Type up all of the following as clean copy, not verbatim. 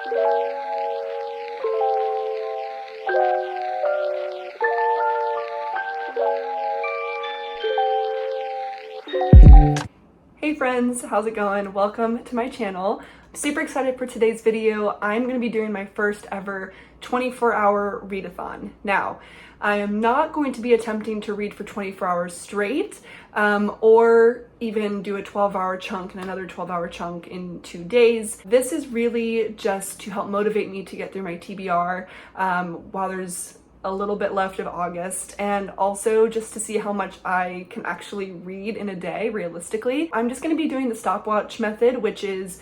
Hey friends, how's it going? Welcome to my channel. I'm super excited for today's video. I'm going to be doing my first ever 24-hour readathon. Now, I am not going to be attempting to read for 24 hours straight, or even do a 12-hour chunk and another 12-hour chunk in 2 days. This is really just to help motivate me to get through my TBR while there's a little bit left of August, and also just to see how much I can actually read in a day realistically. I'm just going to be doing the stopwatch method, which is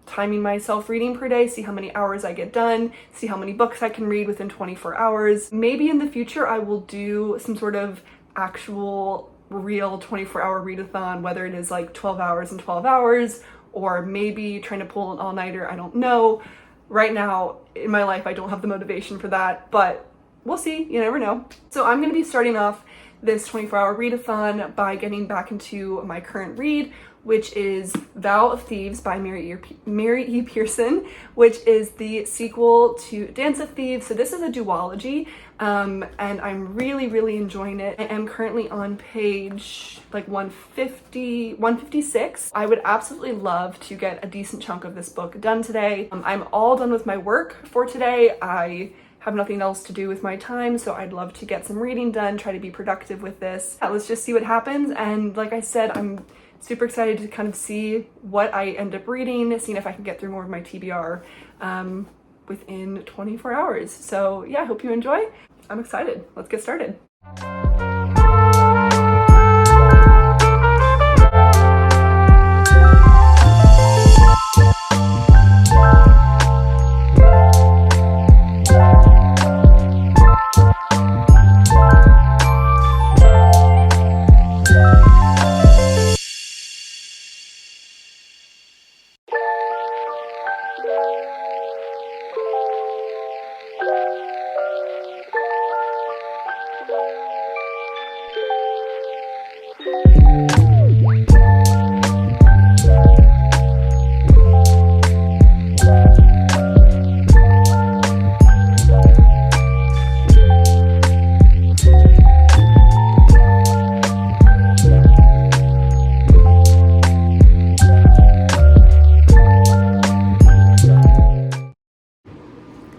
timing myself reading per day, see how many hours I get done, see how many books I can read within 24 hours. Maybe in the future I will do some sort of actual real 24-hour readathon, whether it is like 12 hours and 12 hours, or maybe trying to pull an all-nighter, I don't know. Right now in my life, I don't have the motivation for that, but we'll see, you never know. So I'm gonna be starting off this 24-hour readathon by getting back into my current read, which is Vow of Thieves by Mary E. Pearson, which is the sequel to Dance of Thieves. So this is a duology, and I'm really enjoying it. I am currently on page like 156. I would absolutely love to get a decent chunk of this book done today. I'm all done with my work for today. I have nothing else to do with my time, so I'd love to get some reading done, try to be productive with this. Let's just see what happens. And like I said, I'm super excited to kind of see what I end up reading, seeing if I can get through more of my TBR within 24 hours. So yeah, I hope you enjoy. I'm excited. Let's get started.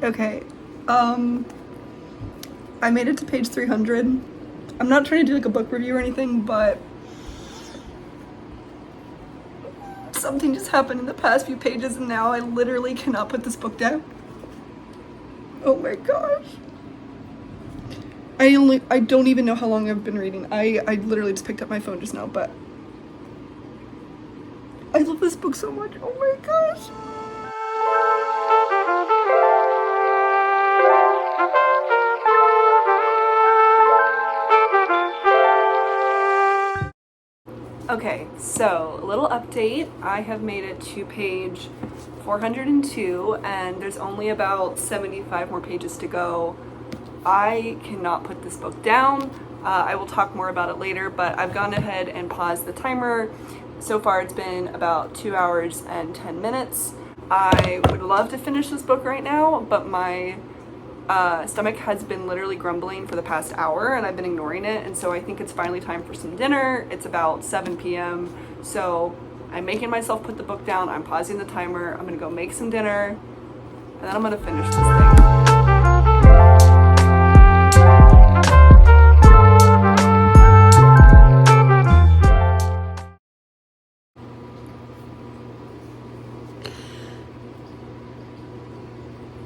Okay, I made it to page 300. I'm not trying to do like a book review or anything, but something just happened in the past few pages and now I literally cannot put this book down. Oh my gosh. I don't even know how long I've been reading. I literally just picked up my phone just now, but I love this book so much. Oh my gosh. Okay, so a little update. I have made it to page 402 and there's only about 75 more pages to go. I cannot put this book down. I will talk more about it later, but I've gone ahead and paused the timer. So far it's been about 2 hours and 10 minutes. I would love to finish this book right now, but my stomach has been literally grumbling for the past hour and I've been ignoring it, and so I think it's finally time for some dinner. It's about 7 p.m. so I'm making myself put the book down. I'm pausing the timer. I'm gonna go make some dinner and then I'm gonna finish this thing.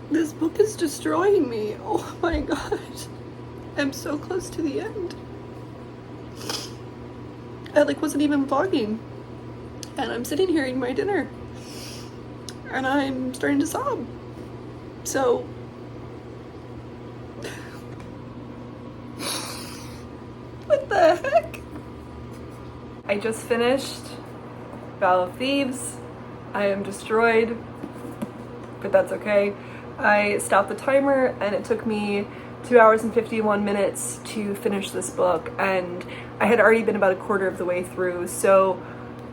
This book is destroying me. Oh my gosh. I'm so close to the end. I wasn't even vlogging. And I'm sitting here eating my dinner. And I'm starting to sob. So what the heck? I just finished Vow of Thieves. I am destroyed, but that's okay. I stopped the timer and it took me 2 hours and 51 minutes to finish this book, and I had already been about a quarter of the way through, so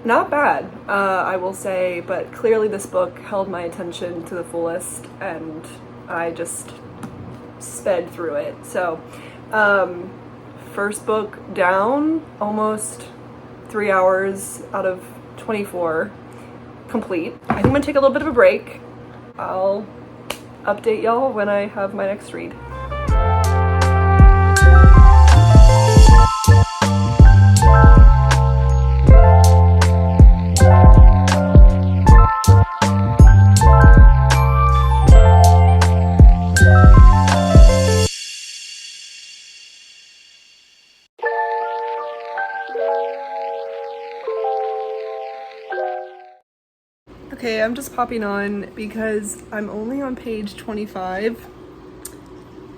Not bad, I will say, but clearly this book held my attention to the fullest and I just sped through it. So, first book down, almost 3 hours out of 24 complete. I think I'm gonna take a little bit of a break. I'll update y'all when I have my next read. Okay, I'm just popping on because I'm only on page 25.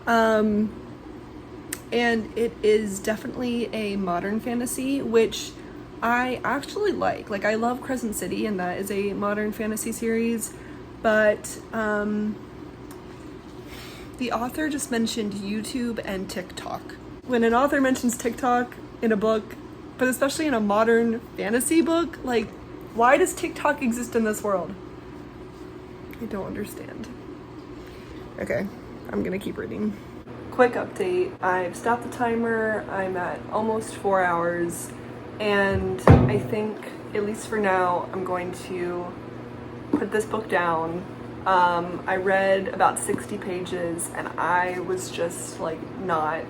And it is definitely a modern fantasy, which I actually like. Like, I love Crescent City, and that is a modern fantasy series, but the author just mentioned YouTube and TikTok. When an author mentions TikTok in a book, but especially in a modern fantasy book, like, why does TikTok exist in this world? I don't understand. Okay, I'm gonna keep reading. Quick update, I've stopped the timer, I'm at almost 4 hours, and I think, at least for now, I'm going to put this book down. I read about 60 pages and I was just like not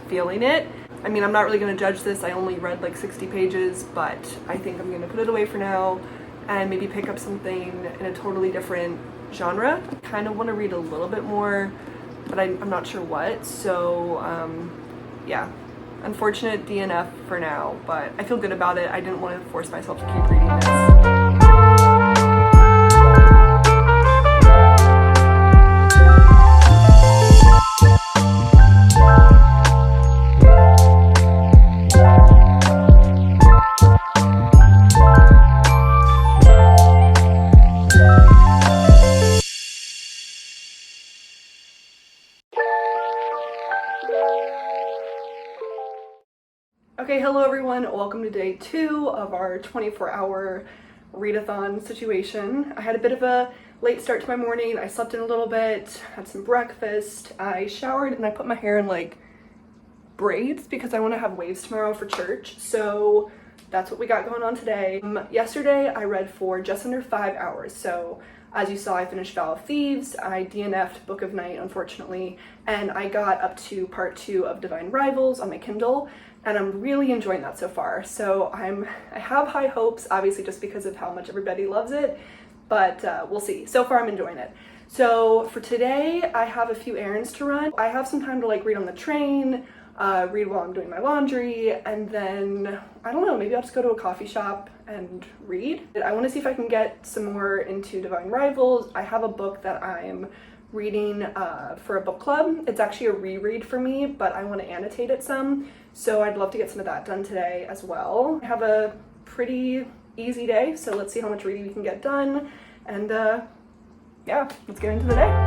feeling it. I mean, I'm not really going to judge this. I only read like 60 pages, but I think I'm going to put it away for now and maybe pick up something in a totally different genre. I kind of want to read a little bit more, but I'm not sure what. So, yeah, unfortunate DNF for now, but I feel good about it. I didn't want to force myself to keep reading this. Okay, hello everyone. Welcome to day 2 of our 24-hour readathon situation. I had a bit of a late start to my morning. I slept in a little bit, had some breakfast, I showered, and I put my hair in like braids because I want to have waves tomorrow for church. So that's what we got going on today. Yesterday I read for just under 5 hours. So as you saw, I finished Vow of Thieves, I DNF'd Book of Night, unfortunately, and I got up to part 2 of Divine Rivals on my Kindle, and I'm really enjoying that so far. So I have high hopes, obviously just because of how much everybody loves it, but we'll see. So far I'm enjoying it. So for today, I have a few errands to run. I have some time to like read on the train, read while I'm doing my laundry, and then, I don't know, maybe I'll just go to a coffee shop and read. I want to see if I can get some more into Divine Rivals. I have a book that I'm reading for a book club. It's actually a reread for me, but I want to annotate it some, so I'd love to get some of that done today as well. I have a pretty easy day, so let's see how much reading we can get done, and yeah, let's get into the day.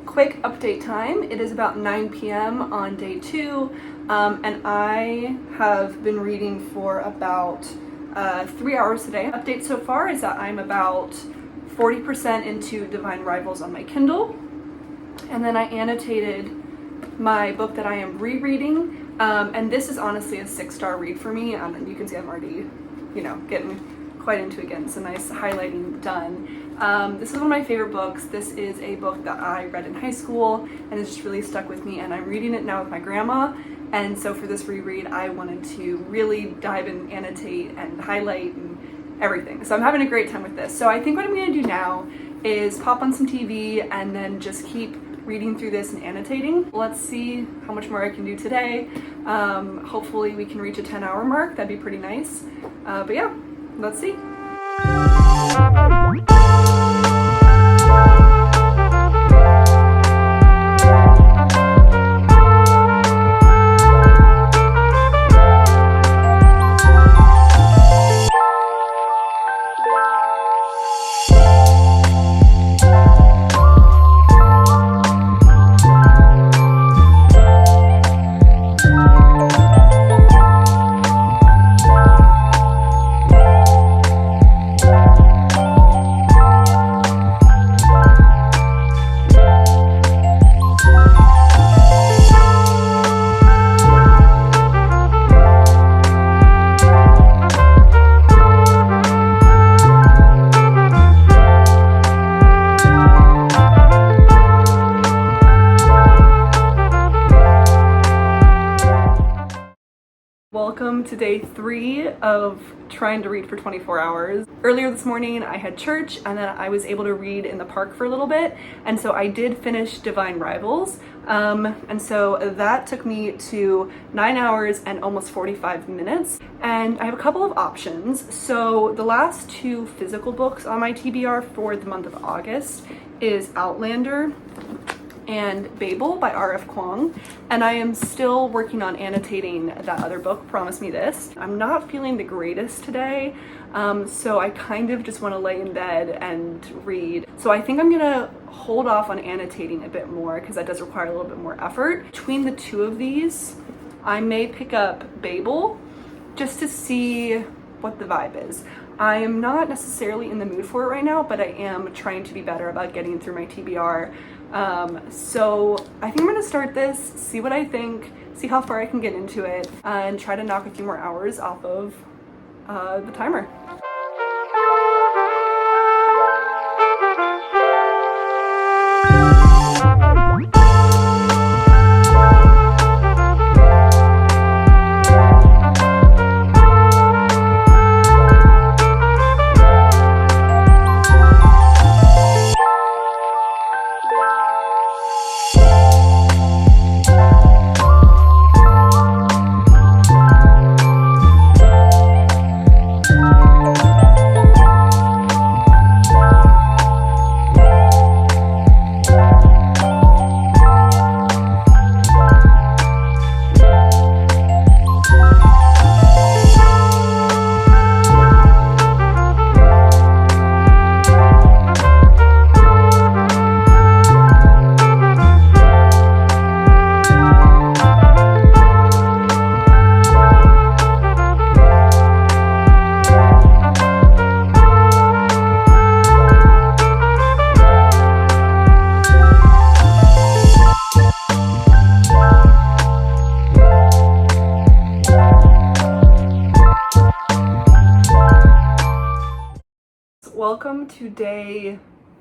Quick update time. It is about 9 p.m. on day 2, and I have been reading for about 3 hours today. Update so far is that I'm about 40% into Divine Rivals on my Kindle, and then I annotated my book that I am rereading, and this is honestly a 6-star read for me, and you can see I'm already, getting quite into it, getting some nice highlighting done. This is one of my favorite books. This is a book that I read in high school and it's just really stuck with me, and I'm reading it now with my grandma, and so for this reread I wanted to really dive and annotate and highlight and everything. So I'm having a great time with this. So I think what I'm going to do now is pop on some TV and then just keep reading through this and annotating. Let's see how much more I can do today. Hopefully we can reach a 10-hour mark. That'd be pretty nice. But yeah, let's see. welcome to day 3 of trying to read for 24 hours. Earlier this morning I had church and then I was able to read in the park for a little bit, and so I did finish Divine Rivals, and so that took me to 9 hours and almost 45 minutes, and I have a couple of options. So the last 2 physical books on my TBR for the month of August is Outlander and Babel by R.F. Kuang, and I am still working on annotating that other book, Promise Me This. I'm not feeling the greatest today, so I kind of just want to lay in bed and read. So I think I'm gonna hold off on annotating a bit more because that does require a little bit more effort. Between the 2 of these, I may pick up Babel just to see what the vibe is. I am not necessarily in the mood for it right now, but I am trying to be better about getting through my TBR. So I think I'm gonna start this, see what I think, see how far I can get into it, and try to knock a few more hours off of the timer. Welcome to day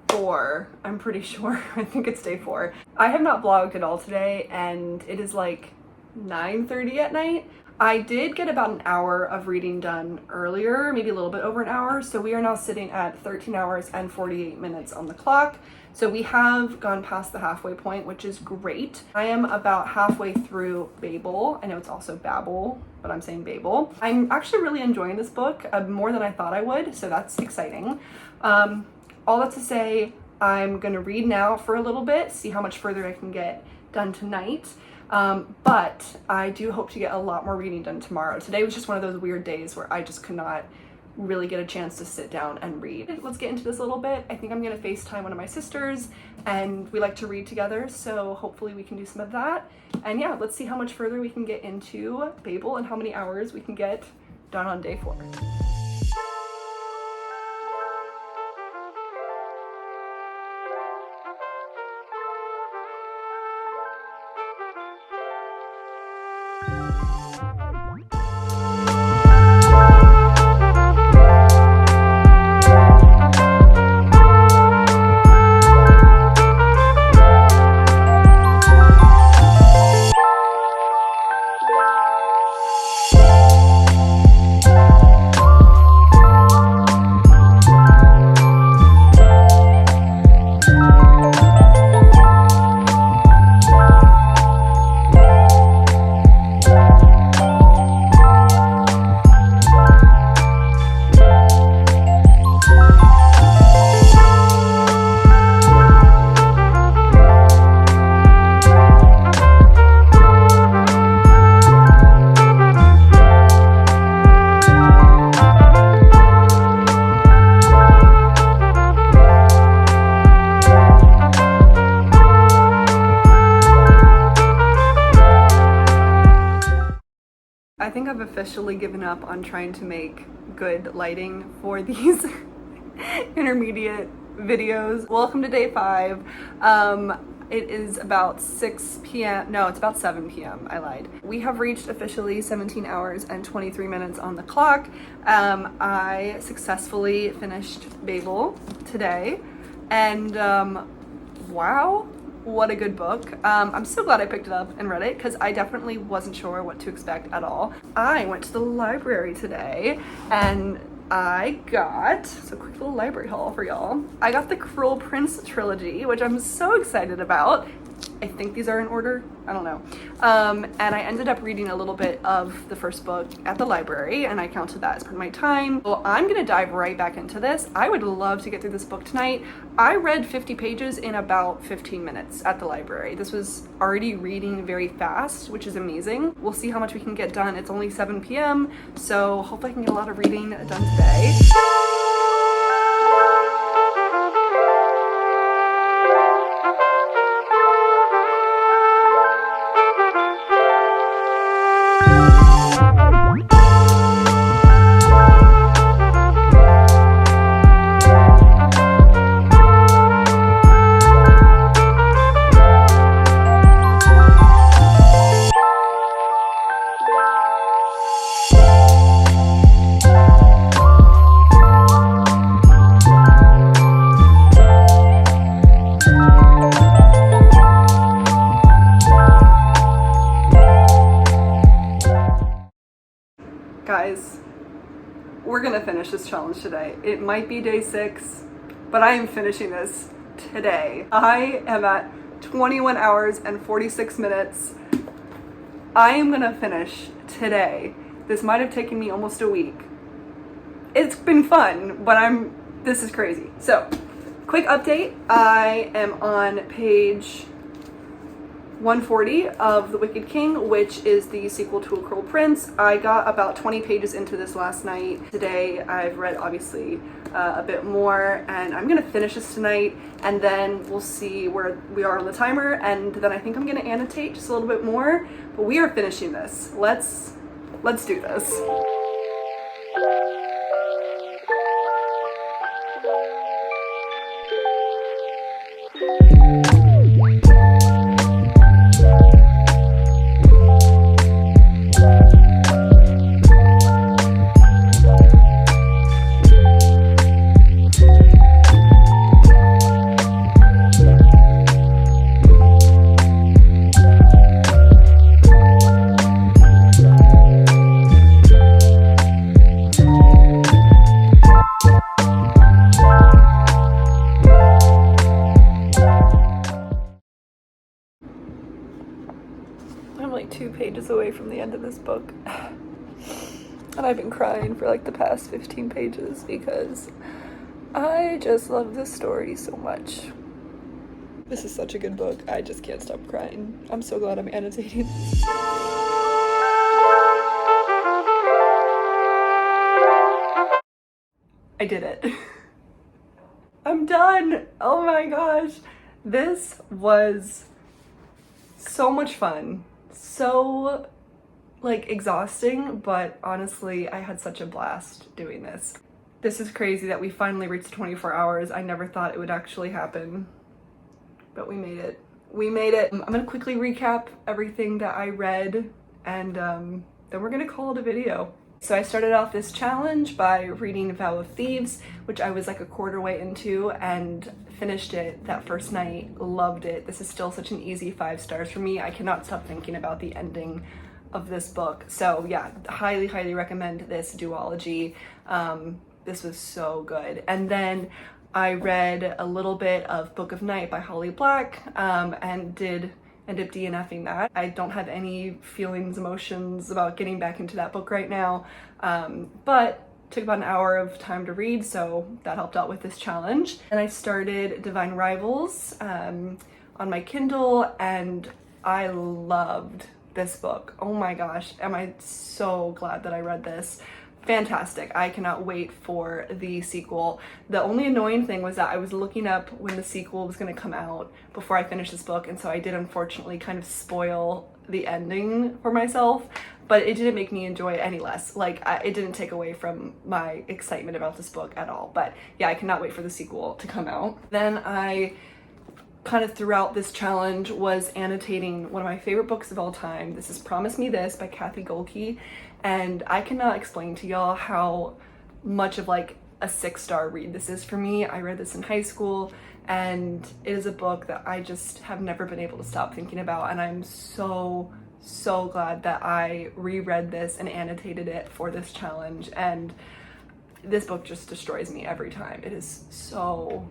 4, I'm pretty sure. I think it's day 4. I have not vlogged at all today, and it is like 9:30 at night. I did get about an hour of reading done earlier, maybe a little bit over an hour, so we are now sitting at 13 hours and 48 minutes on the clock. So we have gone past the halfway point, which is great. I am about halfway through Babel. I know it's also Babel, but I'm saying Babel. I'm actually really enjoying this book more than I thought I would, so that's exciting. All that to say, I'm gonna read now for a little bit, see how much further I can get done tonight. But I do hope to get a lot more reading done tomorrow. Today was just one of those weird days where I just could not really get a chance to sit down and read. Let's get into this a little bit. I think I'm gonna FaceTime one of my sisters, and we like to read together, so hopefully we can do some of that. And yeah, let's see how much further we can get into Babel and how many hours we can get done on day 4. I think I've officially given up on trying to make good lighting for these intermediate videos. Welcome to day 5. It is about 6 p.m. No, it's about 7 p.m. I lied. We have reached officially 17 hours and 23 minutes on the clock. I successfully finished Babel today, and wow, what a good book. I'm so glad I picked it up and read it because I definitely wasn't sure what to expect at all. I went to the library today and I got, so quick little library haul for y'all. I got the Cruel Prince trilogy, which I'm so excited about. I think these are in order, I don't know. And I ended up reading a little bit of the first book at the library and I counted that as part of my time. So I'm gonna dive right back into this. I would love to get through this book tonight. I read 50 pages in about 15 minutes at the library. This was already reading very fast, which is amazing. We'll see how much we can get done. It's only 7 p.m. so hopefully I can get a lot of reading done today. Guys, we're gonna finish this challenge today. It might be day 6, but I am finishing this today. I am at 21 hours and 46 minutes. I am gonna finish today. This might have taken me almost a week. It's been fun, but this is crazy. So, quick update. I am on page 140 of The Wicked King, which is the sequel to A Cruel Prince. I got about 20 pages into this last night. Today I've read obviously a bit more and I'm gonna finish this tonight and then we'll see where we are on the timer and then I think I'm gonna annotate just a little bit more, but we are finishing this. Let's do this. I'm like 2 pages away from the end of this book and I've been crying for like the past 15 pages because I just love this story so much. This is such a good book. I just can't stop crying. I'm so glad I'm annotating this. I did it. I'm done. Oh my gosh. This was so much fun. So like exhausting, but honestly, I had such a blast doing this. This is crazy that we finally reached 24 hours. I never thought it would actually happen, but we made it. We made it. I'm gonna quickly recap everything that I read and then we're gonna call it a video. So I started off this challenge by reading Vow of Thieves, which I was like a quarter way into and finished it that first night, loved it. This is still such an easy 5 stars for me. I cannot stop thinking about the ending of this book. So yeah, highly, highly recommend this duology. This was so good. And then I read a little bit of Book of Night by Holly Black and did end up DNFing that. I don't have any feelings, emotions about getting back into that book right now, but took about an hour of time to read, so that helped out with this challenge. And I started Divine Rivals on my Kindle and I loved this book. Oh my gosh, am I so glad that I read this. Fantastic. I cannot wait for the sequel. The only annoying thing was that I was looking up when the sequel was going to come out before I finished this book, and so I did unfortunately kind of spoil the ending for myself, but it didn't make me enjoy it any less. Like, it didn't take away from my excitement about this book at all. But yeah, I cannot wait for the sequel to come out. Then I kind of throughout this challenge was annotating one of my favorite books of all time. This is Promise Me This by Kathy Golke, and I cannot explain to y'all how much of like a 6-star read this is for me. I read this in high school and it is a book that I just have never been able to stop thinking about, and I'm so glad that I reread this and annotated it for this challenge. And this book just destroys me every time. It is so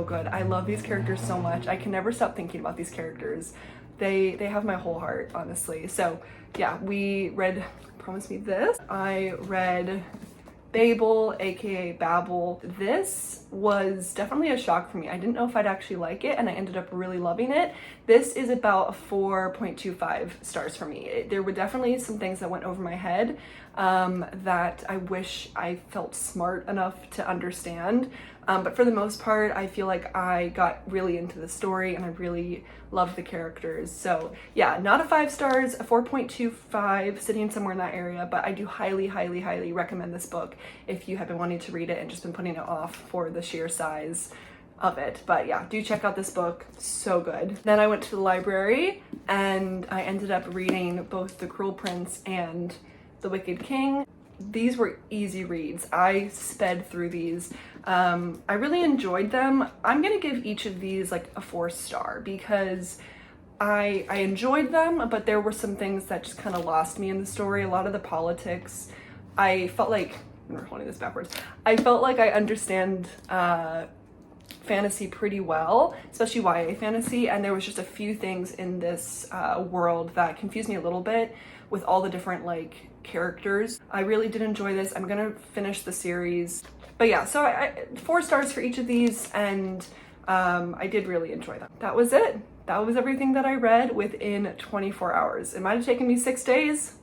good. I love these characters so much. I can never stop thinking about these characters. They have my whole heart, honestly. So yeah, we read, promise me this. I read Babel, aka Babel. This was definitely a shock for me. I didn't know if I'd actually like it, and I ended up really loving it. This is about a 4.25 stars for me. There were definitely some things that went over my head that I wish I felt smart enough to understand. But for the most part, I feel like I got really into the story and I really loved the characters. So yeah, not a 5 stars, a 4.25, sitting somewhere in that area, but I do highly recommend this book if you have been wanting to read it and just been putting it off for the sheer size of it. But yeah, do check out this book, so good. Then I went to the library and I ended up reading both The Cruel Prince and The Wicked King. These were easy reads. I sped through these. I really enjoyed them. I'm gonna give each of these like a 4-star because I enjoyed them, but there were some things that just kind of lost me in the story. A lot of the politics, I felt like, I'm holding this backwards. I felt like I understand fantasy pretty well, especially YA fantasy, and there was just a few things in this world that confused me a little bit with all the different like characters. I really did enjoy this. I'm gonna finish the series. But yeah, so I 4 stars for each of these, and I did really enjoy them. That was it. That was everything that I read within 24 hours. It might have taken me 6 days,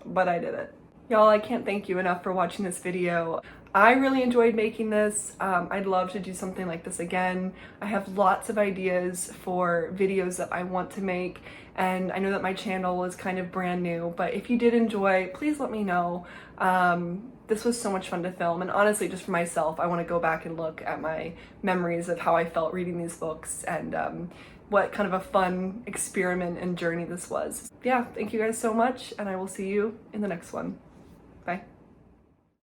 but I did it. Y'all, I can't thank you enough for watching this video. I really enjoyed making this. I'd love to do something like this again. I have lots of ideas for videos that I want to make, and I know that my channel is kind of brand new, but if you did enjoy, please let me know. This was so much fun to film, and honestly, just for myself, I want to go back and look at my memories of how I felt reading these books and what kind of a fun experiment and journey this was. Yeah, thank you guys so much, and I will see you in the next one. Bye.